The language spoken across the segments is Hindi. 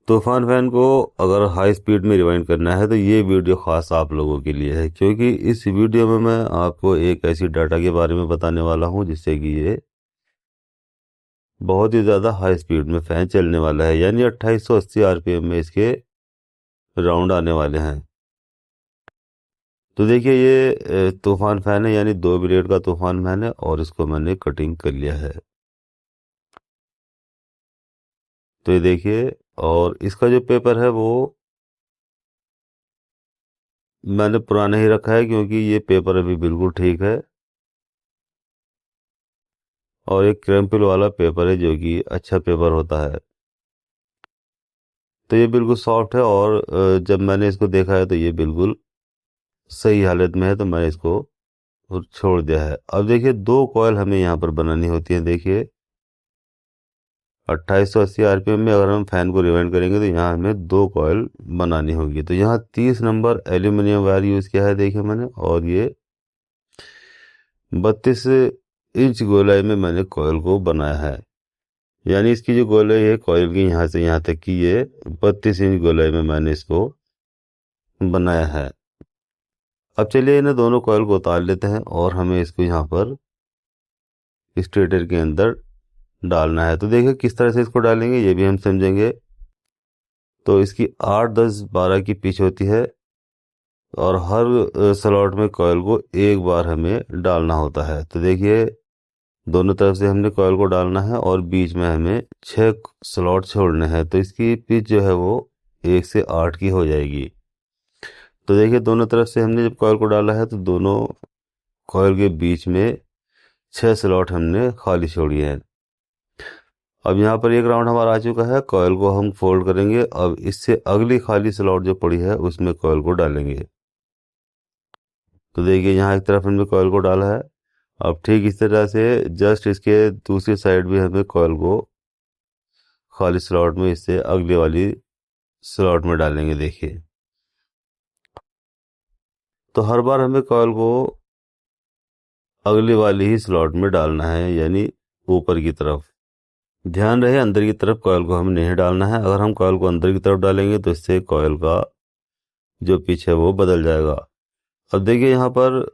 तूफान फैन को अगर हाई स्पीड में रिवाइंड करना है तो ये वीडियो खास आप लोगों के लिए है, क्योंकि इस वीडियो में मैं आपको एक ऐसी डाटा के बारे में बताने वाला हूं जिससे कि ये बहुत ही ज़्यादा हाई स्पीड में फ़ैन चलने वाला है, यानी 2880 आरपीएम में इसके राउंड आने वाले हैं। तो देखिए ये तूफान फैन है, यानी 2 ब्लेड का तूफान फैन है और इसको मैंने कटिंग कर लिया है। तो ये देखिए, और इसका जो पेपर है वो मैंने पुराना ही रखा है, क्योंकि ये पेपर अभी बिल्कुल ठीक है और एक क्रैम्पल वाला पेपर है जो कि अच्छा पेपर होता है। तो ये बिल्कुल सॉफ्ट है और जब मैंने इसको देखा है तो ये बिल्कुल सही हालत में है, तो मैंने इसको छोड़ दिया है। अब देखिए 2 कॉयल हमें यहाँ पर बनानी होती हैं। देखिए 2880 आरपीएम में अगर हम फैन को रिवाइंड करेंगे तो यहाँ हमें 2 कॉयल बनानी होगी। तो यहाँ 30 नंबर एल्यूमिनियम वायर यूज़ किया है देखिए मैंने, और ये 32 इंच गोलाई में मैंने कॉयल को बनाया है। यानी इसकी जो गोलाई है कॉयल की यहाँ से यहाँ तक की, ये 32 इंच गोलाई में मैंने इसको बनाया है। अब चलिए इन्हें दोनों कॉयल को उतार लेते हैं और हमें इसको यहाँ पर स्टेटर के अंदर डालना है। तो देखिए किस तरह से इसको डालेंगे ये भी हम समझेंगे। तो इसकी 8, 10, 12 की पिच होती है और हर स्लॉट में कॉयल को एक बार हमें डालना होता है। तो देखिए दोनों तरफ से हमने कॉयल को डालना है और बीच में हमें 6 स्लॉट छोड़ने हैं। तो इसकी पिच जो है वो 1 से 8 की हो जाएगी। तो देखिए दोनों तरफ से हमने जब कॉयल को डाला है तो दोनों कॉयल के बीच में 6 स्लॉट हमने खाली छोड़ी है। अब यहाँ पर एक राउंड हमारा आ चुका है। कॉयल को हम फोल्ड करेंगे। अब इससे अगली खाली स्लॉट जो पड़ी है उसमें कॉयल को डालेंगे। तो देखिए यहाँ एक तरफ हमने कॉयल को डाला है। अब ठीक इस तरह से जस्ट इसके दूसरी साइड भी हमें कॉयल को खाली स्लॉट में इससे अगली वाली स्लॉट में डालेंगे। देखिए तो हर बार हमें कॉयल को अगली वाली ही स्लॉट में डालना है, यानी ऊपर की तरफ। ध्यान रहे अंदर की तरफ कॉयल को हमें नहीं डालना है। अगर हम कॉयल को अंदर की तरफ डालेंगे तो इससे कॉयल का जो पिच है वो बदल जाएगा। अब देखिए यहाँ पर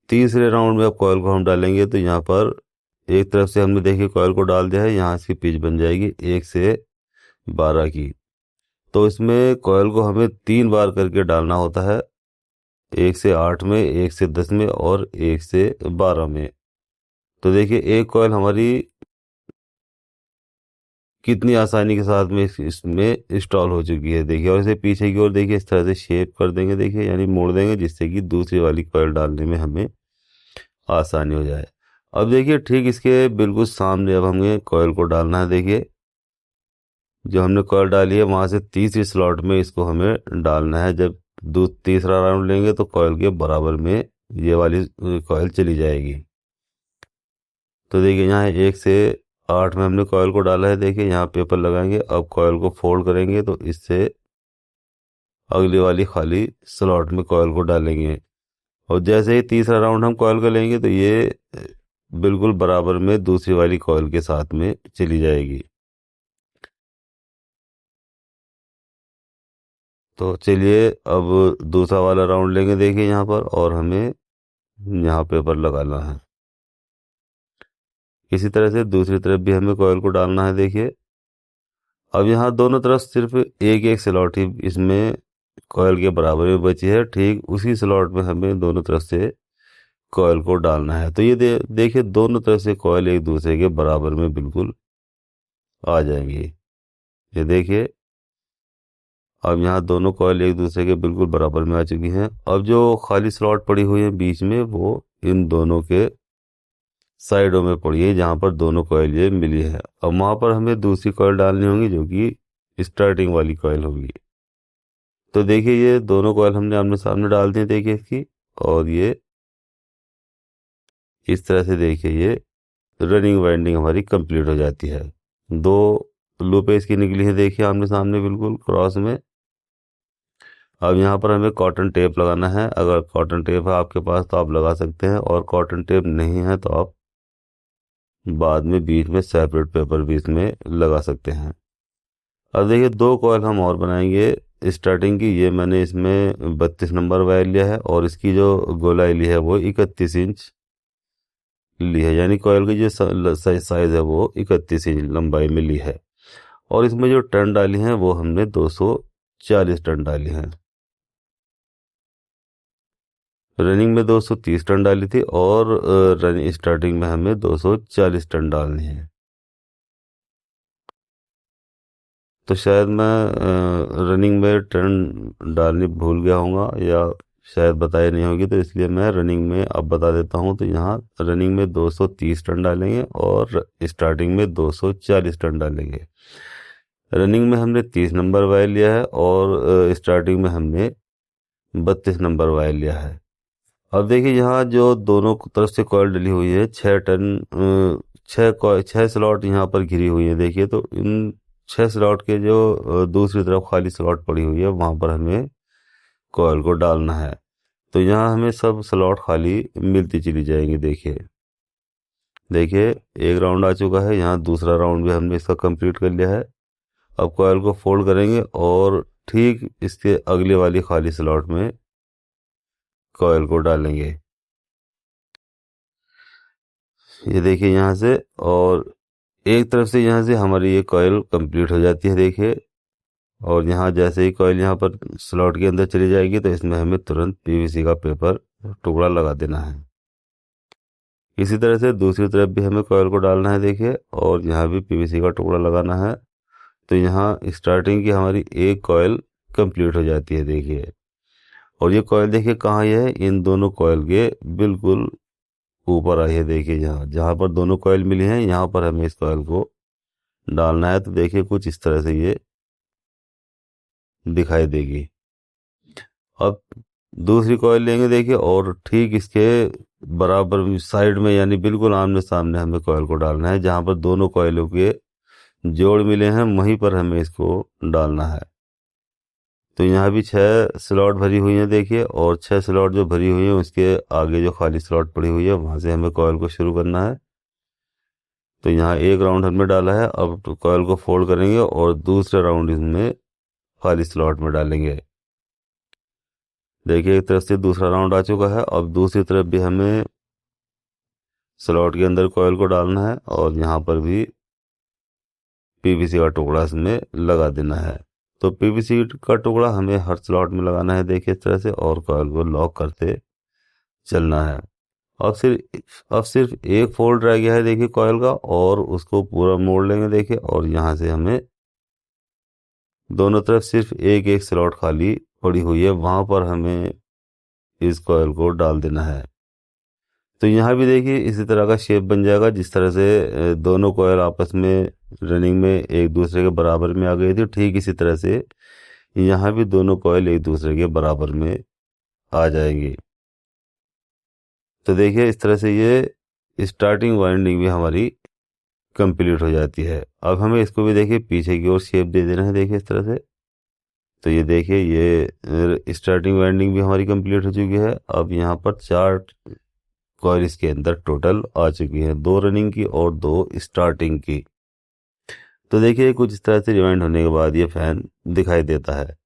तीसरे राउंड में अब कॉयल को हम डालेंगे तो यहाँ पर एक तरफ से हमने देखिए कॉयल को डाल दिया है, यहाँ इसकी पिच बन जाएगी 1 से 12 की। तो इसमें कॉयल को हमें 3 बार करके डालना होता है, 1 से 8 में, 1 से 10 में और 1 से 12 में। तो देखिए एक कॉयल हमारी कितनी आसानी के साथ में इसमें इंस्टॉल हो चुकी है। देखिए और इसे पीछे की ओर देखिए इस तरह से शेप कर देंगे, देखिए यानी मोड़ देंगे, जिससे कि दूसरी वाली कॉयल डालने में हमें आसानी हो जाए। अब देखिए ठीक इसके बिल्कुल सामने अब हमें कॉयल को डालना है। देखिए जो हमने कॉयल डाली है वहाँ से तीसरी स्लॉट में इसको हमें डालना है। जब तीसरा राउंड लेंगे तो कॉयल के बराबर में ये वाली कॉयल चली जाएगी। तो देखिए यहाँ 1 से 8 में हमने कॉयल को डाला है। देखिए यहाँ पेपर लगाएंगे। अब कॉयल को फोल्ड करेंगे तो इससे अगली वाली खाली स्लॉट में कॉयल को डालेंगे और जैसे ही तीसरा राउंड हम कॉयल का लेंगे तो ये बिल्कुल बराबर में दूसरी वाली कॉयल के साथ में चली जाएगी। तो चलिए अब दूसरा वाला राउंड लेंगे देखिए यहाँ पर, और हमें यहाँ पेपर लगाना है। इसी तरह से दूसरी तरफ भी हमें कॉयल को डालना है। देखिए अब यहाँ दोनों तरफ सिर्फ एक एक स्लॉट ही इसमें कॉयल के बराबर में बची है। ठीक उसी स्लॉट में हमें दोनों तरफ से कॉयल को डालना है। तो ये देखिए दोनों तरफ से कॉयल एक दूसरे के बराबर में बिल्कुल आ जाएंगी। ये देखिए अब यहाँ दोनों कॉयल एक दूसरे के बिल्कुल बराबर में आ चुकी हैं। अब जो खाली स्लॉट पड़ी हुई है बीच में वो इन दोनों के साइडों में पड़ी है, जहाँ पर दोनों कॉयल ये मिली है। अब वहाँ पर हमें दूसरी कॉयल डालनी होगी जो कि स्टार्टिंग वाली कॉयल होगी। तो देखिए ये दोनों कॉयल हमने आमने सामने डाल दी देखिए इसकी, और ये इस तरह से देखिए ये रनिंग वाइंडिंग हमारी कंप्लीट हो जाती है। 2 लूपें इसकी निकली है देखिए आमने सामने बिल्कुल क्रॉस में। अब यहाँ पर हमें कॉटन टेप लगाना है। अगर कॉटन टेप है आपके पास तो आप लगा सकते हैं, और कॉटन टेप नहीं है तो आप बाद में बीच में सेपरेट पेपर भी इसमें लगा सकते हैं। अब देखिए दो कॉयल हम और बनाएंगे स्टार्टिंग की। ये मैंने इसमें 32 नंबर वायर लिया है और इसकी जो गोलाई ली है वो 31 इंच ली है, यानी कॉयल की जो साइज है वो 31 इंच लंबाई में ली है। और इसमें जो टर्न डाली हैं वो हमने 240 टर्न डाली हैं। रनिंग में 230 टन डाली थी और रनिंग स्टार्टिंग में हमें 240 टन डालनी है। तो शायद मैं रनिंग में टर्न डालनी भूल गया हूँगा या शायद बताई नहीं होगी, तो इसलिए मैं रनिंग में अब बता देता हूँ। तो यहाँ रनिंग में 230 टन डालेंगे और स्टार्टिंग में 240 टन डालेंगे। रनिंग में हमने 30 नंबर वायर लिया है और स्टार्टिंग में हमने 32 नंबर वायर लिया है। अब देखिए यहाँ जो दोनों तरफ से कॉइल डली हुई है 6 टन, 6 स्लॉट यहाँ पर घिरी हुई है। देखिए तो इन 6 स्लॉट के जो दूसरी तरफ खाली स्लॉट पड़ी हुई है वहाँ पर हमें कॉइल को डालना है। तो यहाँ हमें सब स्लॉट खाली मिलती चली जाएंगी। देखिए देखिए एक राउंड आ चुका है, यहाँ दूसरा राउंड भी हमने इसका कंप्लीट कर लिया है। अब कॉइल को फोल्ड करेंगे और ठीक इसके अगले वाली खाली स्लॉट में कॉइल को डालेंगे। ये देखिए यहाँ से, और एक तरफ से यहाँ से हमारी ये कॉइल कंप्लीट हो जाती है। देखिए और यहाँ जैसे ही कॉइल यहाँ पर स्लॉट के अंदर चली जाएगी तो इसमें हमें तुरंत पीवीसी का पेपर टुकड़ा लगा देना है। इसी तरह से दूसरी तरफ भी हमें कॉइल को डालना है। देखिए और यहाँ भी पीवीसी का टुकड़ा लगाना है। तो यहाँ स्टार्टिंग की हमारी एक कॉइल कंप्लीट हो जाती है। देखिए और ये कॉइल देखिए कहाँ ये है, इन दोनों कॉइल के बिल्कुल ऊपर आई है। देखिए जहाँ जहाँ पर दोनों कॉइल मिली हैं यहाँ पर हमें इस कॉइल को डालना है। तो देखिए कुछ इस तरह से ये दिखाई देगी। अब दूसरी कॉइल लेंगे देखिए और ठीक इसके बराबर साइड में यानी बिल्कुल आमने सामने हमें कॉइल को डालना है। जहाँ पर दोनों कॉइलों के जोड़ मिले हैं वहीं पर हमें इसको डालना है। तो यहाँ भी 6 स्लॉट भरी हुई हैं। देखिए और 6 स्लॉट जो भरी हुई हैं उसके आगे जो खाली स्लॉट पड़ी हुई है वहाँ से हमें कॉइल को शुरू करना है। तो यहाँ एक राउंड हमने डाला है, अब तो कॉइल को फोल्ड करेंगे और दूसरे राउंड इसमें खाली स्लॉट में डालेंगे। देखिए एक तरफ से दूसरा राउंड आ चुका है। अब दूसरी तरफ भी हमें स्लॉट के अंदर कॉइल को डालना है और यहाँ पर भी पीवीसी का टुकड़ा इसमें लगा देना है। तो पीवीसी का टुकड़ा हमें हर स्लॉट में लगाना है। देखिए इस तरह से, और कॉइल को लॉक करते चलना है। अब सिर्फ एक फोल्ड रह गया है देखिए कॉइल का, और उसको पूरा मोड़ लेंगे। देखिए और यहाँ से हमें दोनों तरफ सिर्फ एक एक स्लॉट खाली पड़ी हुई है, वहां पर हमें इस कॉइल को डाल देना है। तो यहाँ भी देखिए इसी तरह का शेप बन जाएगा जिस तरह से दोनों कॉइल आपस में रनिंग में एक दूसरे के बराबर में आ गई थी, ठीक इसी तरह से यहाँ भी दोनों कॉइल एक दूसरे के बराबर में आ जाएंगी। तो देखिए इस तरह से ये स्टार्टिंग वाइंडिंग भी हमारी कंप्लीट हो जाती है। अब हमें इसको भी देखिए पीछे की ओर शेप दे देना है। देखिए इस तरह से, तो ये देखिए ये स्टार्टिंग वाइंडिंग भी हमारी कंप्लीट हो चुकी है। अब यहाँ पर 4 कॉइल इसके अंदर टोटल आ चुकी है, 2 रनिंग की और 2 स्टार्टिंग की। तो देखिए कुछ इस तरह से रिवाइंड होने के बाद ये फैन दिखाई देता है।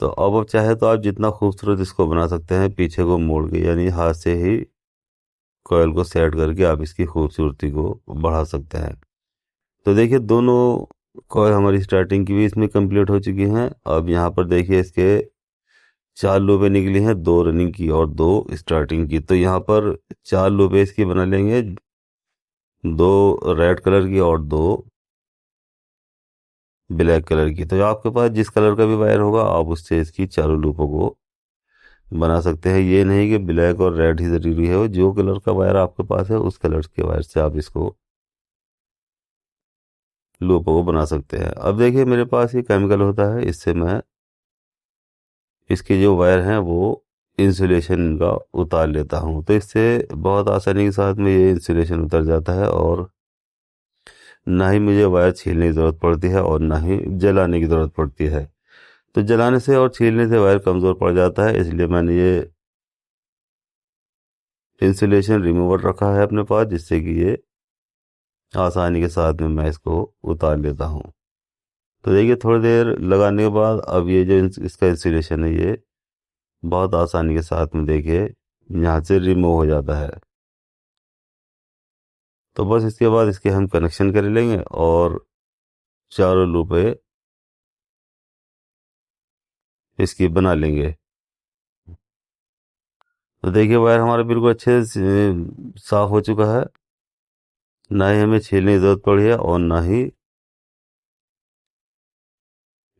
तो अब चाहे तो आप जितना खूबसूरत इसको बना सकते हैं पीछे को मोड़ के, यानी हाथ से ही कॉइल को सेट करके आप इसकी खूबसूरती को बढ़ा सकते हैं। तो देखिए दोनों कॉइल हमारी स्टार्टिंग की भी इसमें कंप्लीट हो चुकी हैं। अब यहाँ पर देखिए इसके 4 लूपें निकली हैं, 2 रनिंग की और 2 स्टार्टिंग की। तो यहाँ पर 4 लूपें इसकी बना लेंगे, 2 रेड कलर की और 2 ब्लैक कलर की। तो आपके पास जिस कलर का भी वायर होगा आप उससे इसकी चारों लूपों को बना सकते हैं। ये नहीं कि ब्लैक और रेड ही जरूरी है, जो कलर का वायर आपके पास है उस कलर के वायर से आप इसको लूपों को बना सकते हैं। अब देखिए मेरे पास ये केमिकल होता है, इससे मैं इसके जो वायर हैं वो इंसुलेशन का उतार लेता हूँ। तो इससे बहुत आसानी के साथ में ये इंसुलेशन उतर जाता है और ना ही मुझे वायर छीलने की ज़रूरत पड़ती है और ना ही जलाने की ज़रूरत पड़ती है। तो जलाने से और छीलने से वायर कमज़ोर पड़ जाता है, इसलिए मैंने ये इंसुलेशन रिमूवर रखा है अपने पास, जिससे कि ये आसानी के साथ में मैं इसको उतार लेता हूँ। तो देखिए थोड़ी देर लगाने के बाद अब ये जो इसका इंस्टॉलेशन है ये बहुत आसानी के साथ में देखिए यहाँ से रिमूव हो जाता है। तो बस इसके बाद इसके हम कनेक्शन कर लेंगे और चारों लूपे इसकी बना लेंगे। तो देखिए वायर हमारा बिल्कुल अच्छे से साफ हो चुका है, ना ही हमें छीलने की ज़रूरत पड़ी है और ना ही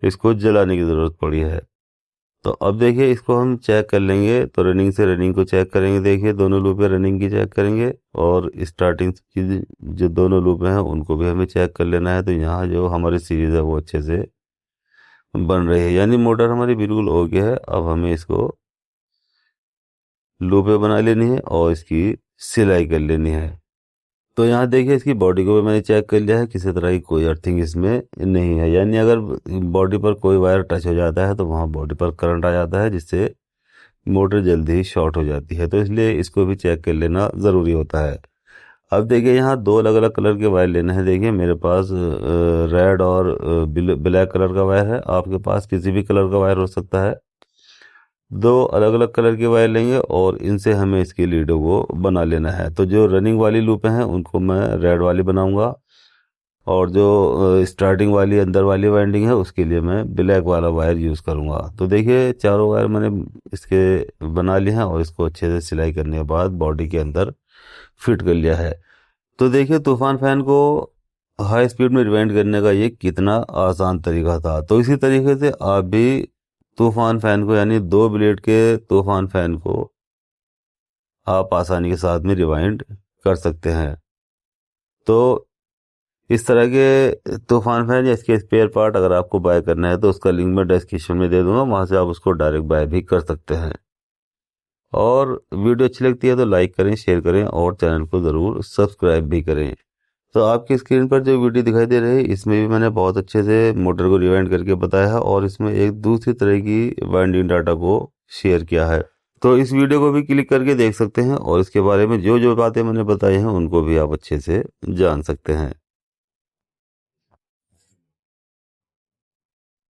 इसको जलाने की ज़रूरत पड़ी है। तो अब देखिए इसको हम चेक कर लेंगे, तो रनिंग से रनिंग को चेक करेंगे। देखिए दोनों लूपें रनिंग की चेक करेंगे और स्टार्टिंग की जो दोनों लूपें हैं उनको भी हमें चेक कर लेना है। तो यहाँ जो हमारी सीरीज़ है वो अच्छे से बन रही है, यानी मोटर हमारी बिल्कुल हो गया है। अब हमें इसको लूपें बना लेनी है और इसकी सिलाई कर लेनी है। तो यहाँ देखिए इसकी बॉडी को भी मैंने चेक कर लिया है, किसी तरह की कोई अर्थिंग इसमें नहीं है, यानी अगर बॉडी पर कोई वायर टच हो जाता है तो वहाँ बॉडी पर करंट आ जाता है, जिससे मोटर जल्दी ही शॉर्ट हो जाती है। तो इसलिए इसको भी चेक कर लेना ज़रूरी होता है। अब देखिए यहाँ दो अलग अलग कलर के वायर लेने हैं। देखिए मेरे पास रेड और ब्लैक कलर का वायर है, आपके पास किसी भी कलर का वायर हो सकता है। दो अलग अलग कलर के वायर लेंगे और इनसे हमें इसकी लीडों को बना लेना है। तो जो रनिंग वाली लूपें हैं उनको मैं रेड वाली बनाऊंगा और जो स्टार्टिंग वाली अंदर वाली वाइंडिंग है उसके लिए मैं ब्लैक वाला वायर यूज़ करूंगा। तो देखिए चारों वायर मैंने इसके बना लिए हैं और इसको अच्छे से सिलाई करने के बाद बॉडी के अंदर फिट कर लिया है। तो देखिए तूफान फैन को हाई स्पीड में रिवाइंड करने का ये कितना आसान तरीका था। तो इसी तरीके से आप भी तूफान फैन को, यानी 2 ब्लेड के तूफान फैन को आप आसानी के साथ में रिवाइंड कर सकते हैं। तो इस तरह के तूफान फैन या इसके स्पेयर पार्ट अगर आपको बाय करना है तो उसका लिंक मैं डिस्क्रिप्शन में दे दूंगा, वहां से आप उसको डायरेक्ट बाय भी कर सकते हैं। और वीडियो अच्छी लगती है तो लाइक करें, शेयर करें और चैनल को ज़रूर सब्सक्राइब भी करें। तो आपकी स्क्रीन पर जो वीडियो दिखाई दे रही है इसमें भी मैंने बहुत अच्छे से मोटर को रिवाइंड करके बताया है और इसमें एक दूसरी तरह की वाइंडिंग डाटा को शेयर किया है। तो इस वीडियो को भी क्लिक करके देख सकते हैं और इसके बारे में जो जो बातें मैंने बताई हैं उनको भी आप अच्छे से जान सकते हैं।